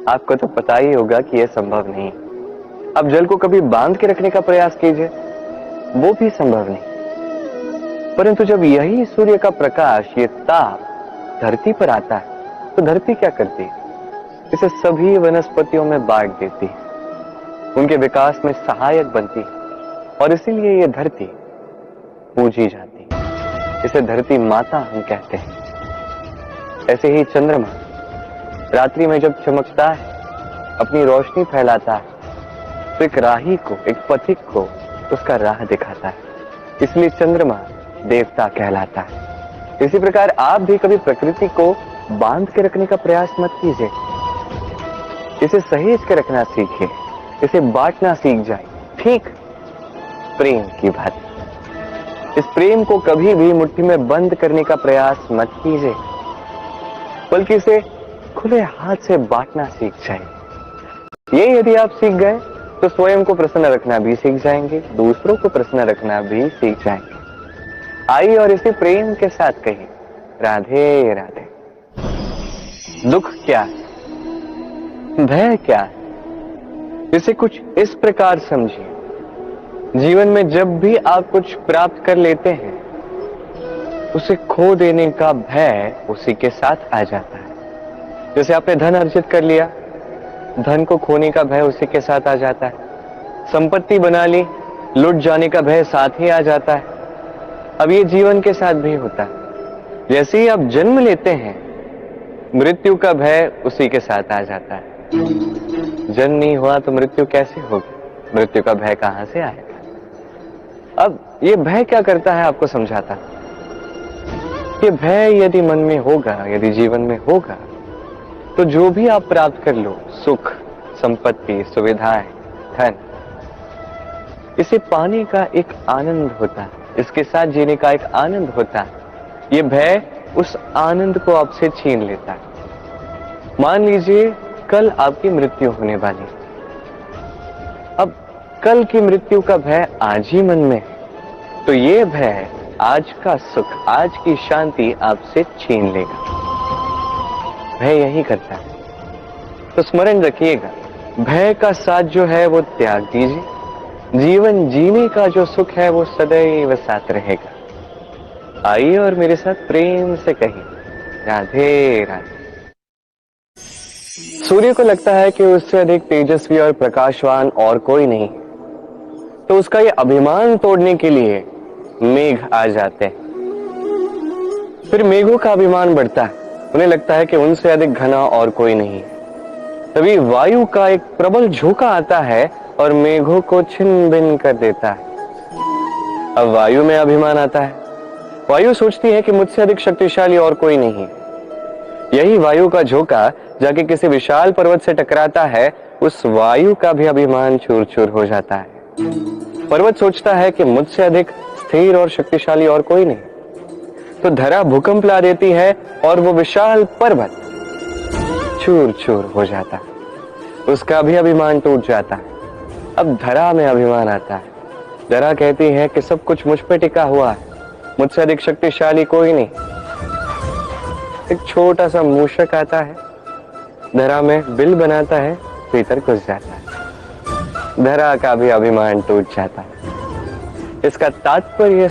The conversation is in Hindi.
आपको तो पता ही होगा कि यह संभव नहीं। अब जल को कभी बांध के रखने का प्रयास कीजिए, वो भी संभव नहीं। परंतु जब यही सूर्य का प्रकाश, ये ताप धरती पर आता है, तो धरती क्या करती है? इसे सभी वनस्पतियों में बांट देती है, उनके विकास में सहायक बनती है, और इसीलिए यह धरती पूजी जाती है। इसे धरती माता हम कहते हैं। ऐसे ही चंद्रमा रात्रि में जब चमकता है, अपनी रोशनी फैलाता है, तो एक राही को, एक पथिक को उसका राह दिखाता है। इसलिए चंद्रमा देवता कहलाता है। इसी प्रकार आप भी कभी प्रकृति को बांध के रखने का प्रयास मत कीजिए। इसे सहेज के रखना सीखिए, इसे बांटना सीख जाए, ठीक प्रेम की भांति। इस प्रेम को कभी भी मुट्ठी में बंद करने का प्रयास मत कीजिए, बल्कि इसे खुले हाथ से बांटना सीख जाइए। ये यदि आप सीख गए तो स्वयं को प्रसन्न रखना भी सीख जाएंगे, दूसरों को प्रसन्न रखना भी सीख जाएंगे। आइए और इसे प्रेम के साथ कहिए, राधे राधे। दुख क्या है? भय क्या है? इसे कुछ इस प्रकार समझिए, जीवन में जब भी आप कुछ प्राप्त कर लेते हैं, उसे खो देने का भय उसी के साथ आ जाता है। जैसे आपने धन अर्जित कर लिया, धन को खोने का भय उसी के साथ आ जाता है। संपत्ति बना ली, लुट जाने का भय साथ ही आ जाता है। अब ये जीवन के साथ भी होता है। जैसे ही आप जन्म लेते हैं, मृत्यु का भय उसी के साथ आ जाता है। जन्म नहीं हुआ तो मृत्यु कैसे होगी? मृत्यु का भय कहां से आएगा? अब ये भय क्या करता है, आपको समझाता। ये भय यदि मन में होगा, यदि जीवन में होगा, तो जो भी आप प्राप्त कर लो, सुख, संपत्ति, सुविधाएं, धन, इसे पाने का एक आनंद होता है, इसके साथ जीने का एक आनंद होता है। ये भय उस आनंद को आपसे छीन लेता है। मान लीजिए कल आपकी मृत्यु होने वाली, अब कल की मृत्यु का भय आज ही मन में है, तो ये भय आज का सुख, आज की शांति आपसे छीन लेगा। भय यही करता है। तो स्मरण रखिएगा, भय का साथ जो है वो त्याग दीजिए। जीवन जीने का जो सुख है वो सदैव साथ रहेगा। आइए और मेरे साथ प्रेम से कहिए, राधे राधे। सूर्य को लगता है कि उससे अधिक तेजस्वी और प्रकाशवान और कोई नहीं, तो उसका ये अभिमान तोड़ने के लिए मेघ आ जाते हैं। फिर मेघों का अभिमान बढ़ता है, उन्हें लगता है कि उनसे अधिक घना और कोई नहीं। तभी वायु का एक प्रबल झोंका आता है और मेघों को छिन्न भिन्न कर देता है। अब वायु में अभिमान आता है। वायु सोचती है कि मुझसे अधिक शक्तिशाली और कोई नहीं। यही वायु का झोंका जाके किसी विशाल पर्वत से टकराता है, उस वायु का भी अभिमान चूर चूर हो जाता है। पर्वत सोचता है कि मुझसे अधिक स्थिर और शक्तिशाली और कोई नहीं, तो धरा भूकंप ला देती है और वो विशाल पर्वत चूर चूर हो जाता है। उसका भी अभिमान टूट जाता है। अब धरा में अभिमान आता है। धरा कहती है कि सब कुछ मुझ पे टिका हुआ है, मुझसे अधिक शक्तिशाली कोई नहीं। एक छोटा सा मूषक आता है, धरा में बिल बनाता है, भीतर घुस जाता है। धरा का भी अभिमान टूट जाता है। इसका तात्पर्य